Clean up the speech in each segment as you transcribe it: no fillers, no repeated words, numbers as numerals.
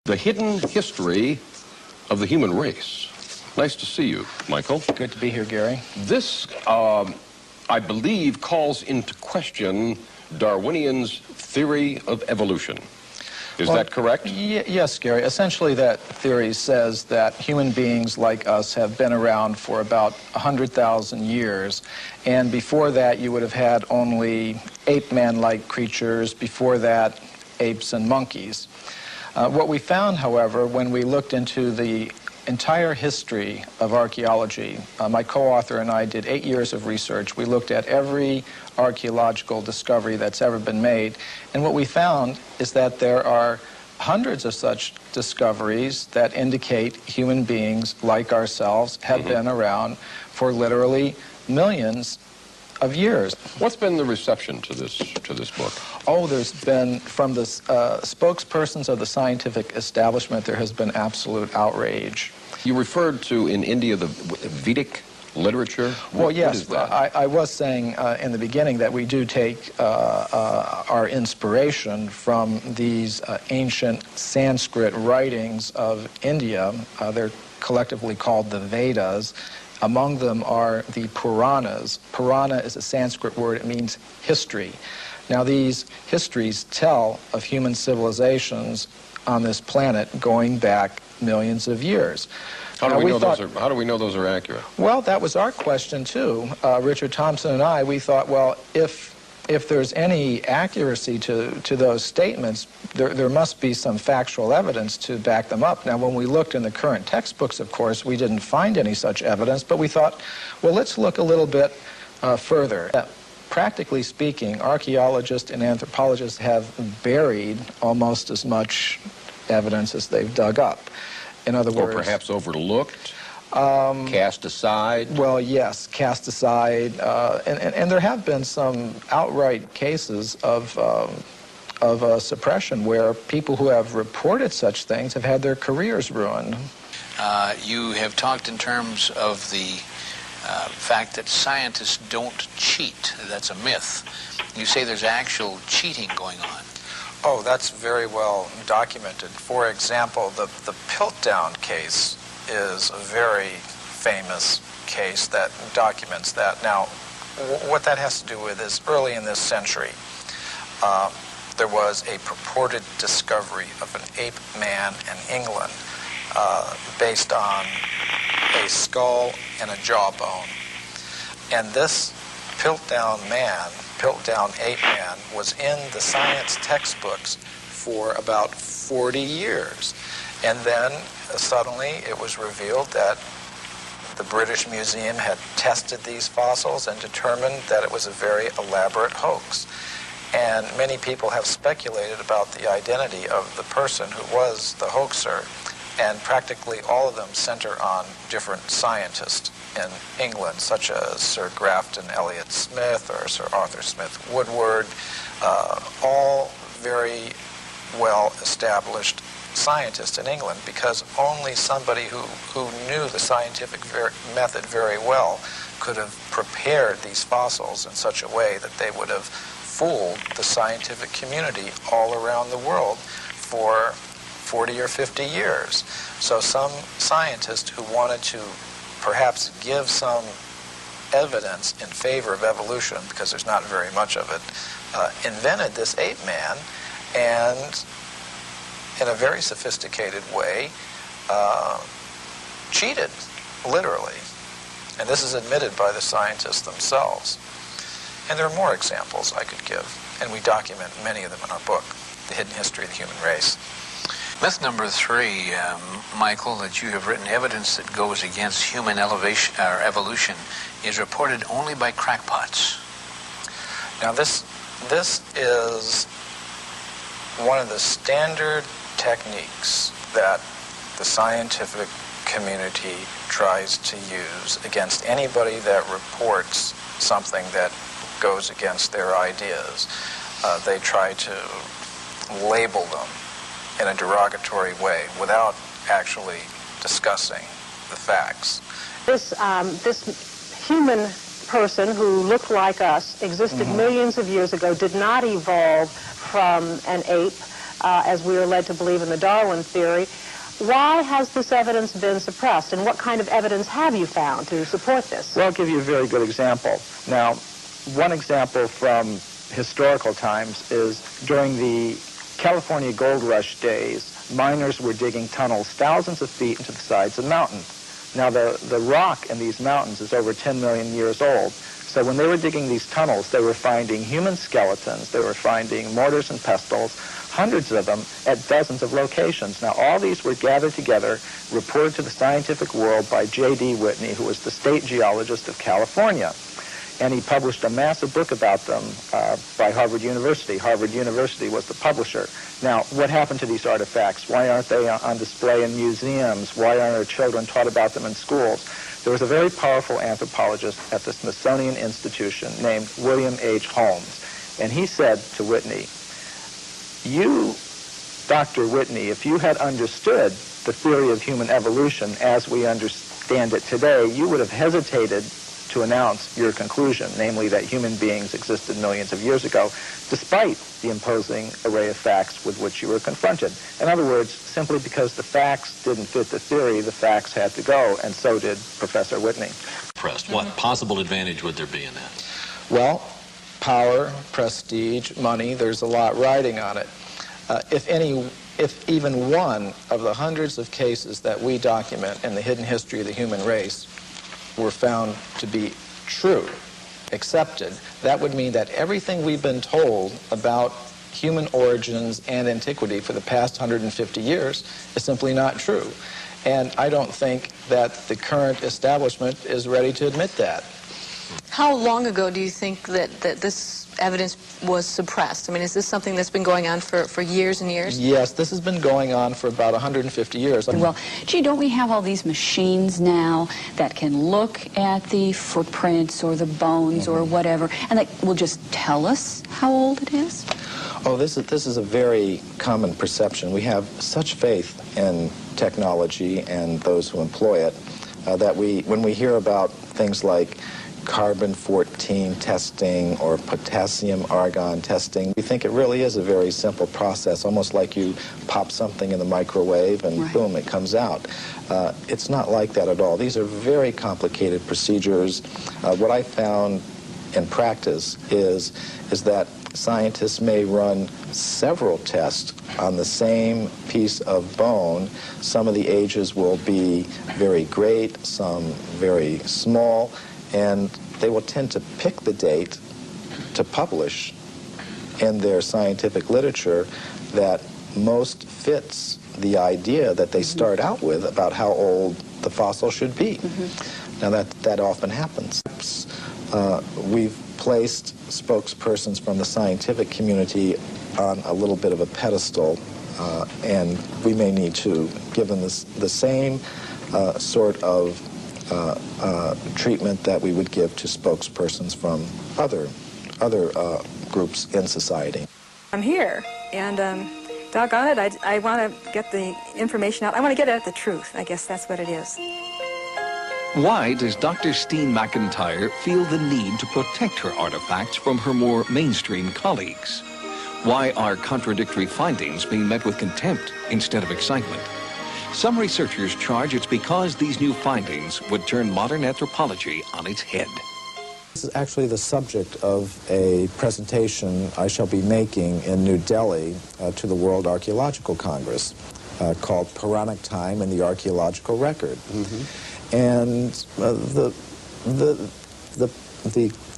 The Hidden History of the Human Race. Nice to see you, Michael. Good to be here, Gary. This, I believe, calls into question Darwinian's theory of evolution. Is that correct? Yes, Gary. Essentially, that theory says that human beings like us have been around for about 100,000 years. And before that, you would have had only ape-man-like creatures. Before that, apes and monkeys. What we found, however, when we looked into the entire history of archaeology, my co-author and I did 8 years of research. We looked at every archaeological discovery that's ever been made, and what we found is that there are hundreds of such discoveries that indicate human beings like ourselves have been around for literally millions of years. What's been the reception to this book? Oh, there's been, from the spokespersons of the scientific establishment, there has been absolute outrage. You referred to, in India, the Vedic literature? Well, yes. What is that? I was saying in the beginning that we do take our inspiration from these ancient Sanskrit writings of India. They're collectively called the Vedas. Among them are the Puranas. Purana is a Sanskrit word. It means history. Now, these histories tell of human civilizations on this planet going back millions of years. How do we know those are accurate? Well, that was our question, too. Richard Thompson and I, we thought, well, if there's any accuracy to those statements, there must be some factual evidence to back them up. Now, when we looked in the current textbooks, of course, we didn't find any such evidence, but we thought, well, let's look a little bit further. Practically speaking, archaeologists and anthropologists have buried almost as much evidence as they've dug up. In other words... Or perhaps overlooked? Cast aside? Well, yes, cast aside. And there have been some outright cases of suppression where people who have reported such things have had their careers ruined. You have talked in terms of the fact that scientists don't cheat. That's a myth. You say there's actual cheating going on. Oh, that's very well documented. For example, the Piltdown case is a very famous case that documents that. Now, what that has to do with is early in this century, there was a purported discovery of an ape man in England based on a skull and a jawbone. And this Piltdown ape man, was in the science textbooks for about 40 years. And then suddenly it was revealed that the British Museum had tested these fossils and determined that it was a very elaborate hoax. And many people have speculated about the identity of the person who was the hoaxer, and practically all of them center on different scientists in England, such as Sir Grafton Elliot Smith or Sir Arthur Smith Woodward, all very well-established scientists in England, because only somebody who knew the scientific method very well could have prepared these fossils in such a way that they would have fooled the scientific community all around the world for 40 or 50 years. So some scientist who wanted to perhaps give some evidence in favor of evolution, because there's not very much of it, invented this ape man, and in a very sophisticated way cheated, literally. And this is admitted by the scientists themselves. And there are more examples I could give, and we document many of them in our book, The Hidden History of the Human Race. Myth number 3, Michael, that you have written, evidence that goes against human evolution is reported only by crackpots. Now this is one of the standard techniques that the scientific community tries to use against anybody that reports something that goes against their ideas. They try to label them in a derogatory way without actually discussing the facts. This human person who looked like us, existed millions of years ago, did not evolve from an ape, as we are led to believe in the Darwin theory. Why has this evidence been suppressed, and what kind of evidence have you found to support this? Well, I'll give you a very good example. Now, one example from historical times is during the California gold rush days, miners were digging tunnels thousands of feet into the sides of mountains. Now, the rock in these mountains is over 10 million years old. So when they were digging these tunnels, they were finding human skeletons, they were finding mortars and pestles, hundreds of them at dozens of locations. Now, all these were gathered together, reported to the scientific world by J.D. Whitney, who was the state geologist of California. And he published a massive book about them by Harvard University. Harvard University was the publisher. Now, what happened to these artifacts? Why aren't they on display in museums? Why aren't our children taught about them in schools? There was a very powerful anthropologist at the Smithsonian Institution named William H. Holmes. And he said to Whitney, you, Dr. Whitney, if you had understood the theory of human evolution as we understand it today, you would have hesitated to announce your conclusion, namely that human beings existed millions of years ago, despite the imposing array of facts with which you were confronted. In other words, simply because the facts didn't fit the theory, the facts had to go, and so did Professor Whitney. What possible advantage would there be in that? Well, power, prestige, money, there's a lot riding on it. If even one of the hundreds of cases that we document in the hidden history of the human race were found to be true, accepted, that would mean that everything we've been told about human origins and antiquity for the past 150 years is simply not true. And I don't think that the current establishment is ready to admit that. How long ago do you think that this evidence was suppressed? I mean, is this something that's been going on for years and years? Yes, this has been going on for about 150 years. Well, gee, don't we have all these machines now that can look at the footprints or the bones or whatever, and that will just tell us how old it is? Oh, this is a very common perception. We have such faith in technology and those who employ it that when we hear about things like carbon-14 testing or potassium-argon testing, we think it really is a very simple process, almost like you pop something in the microwave and boom, it comes out. It's not like that at all. These are very complicated procedures. What I found in practice is that scientists may run several tests on the same piece of bone. Some of the ages will be very great, some very small, and they will tend to pick the date to publish in their scientific literature that most fits the idea that they start out with about how old the fossil should be. Now that often happens. We've placed spokespersons from the scientific community on a little bit of a pedestal, and we may need to give them the same sort of treatment that we would give to spokespersons from other groups in society. I'm here, and doggone it, I want to get the information out. I want to get at the truth. I guess that's what it is. Why does Dr. Steen McIntyre feel the need to protect her artifacts from her more mainstream colleagues? Why are contradictory findings being met with contempt instead of excitement? Some researchers charge it's because these new findings would turn modern anthropology on its head. This is actually the subject of a presentation I shall be making in New Delhi to the World Archaeological Congress called Puranic Time and the Archaeological Record. And the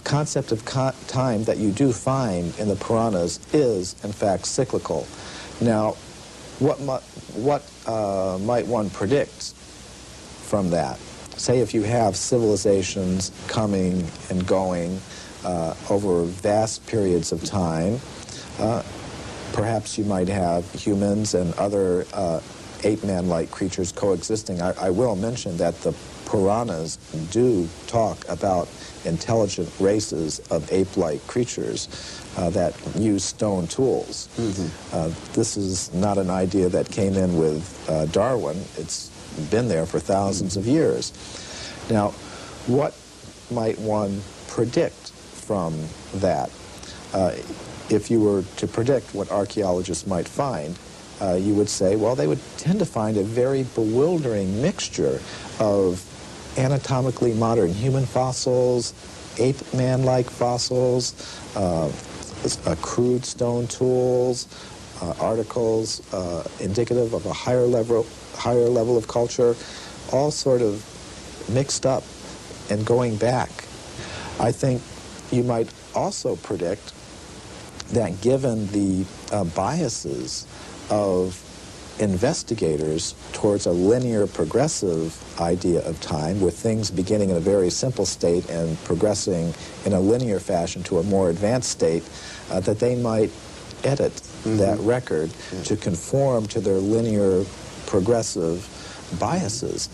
concept of time that you do find in the Puranas is, in fact, cyclical. Now, what might one predict from that? Say if you have civilizations coming and going over vast periods of time, perhaps you might have humans and other ape-man-like creatures coexisting. I will mention that the Puranas do talk about intelligent races of ape-like creatures that use stone tools. This is not an idea that came in with Darwin. It's been there for thousands of years. Now, what might one predict from that? if you were to predict what archaeologists might find, you would say, well, they would tend to find a very bewildering mixture of anatomically modern human fossils, ape-man-like fossils, crude stone tools, articles indicative of a higher level of culture, all sort of mixed up and going back. I think you might also predict that given the biases of investigators towards a linear progressive idea of time, with things beginning in a very simple state and progressing in a linear fashion to a more advanced state, that they might edit that record to conform to their linear progressive biases.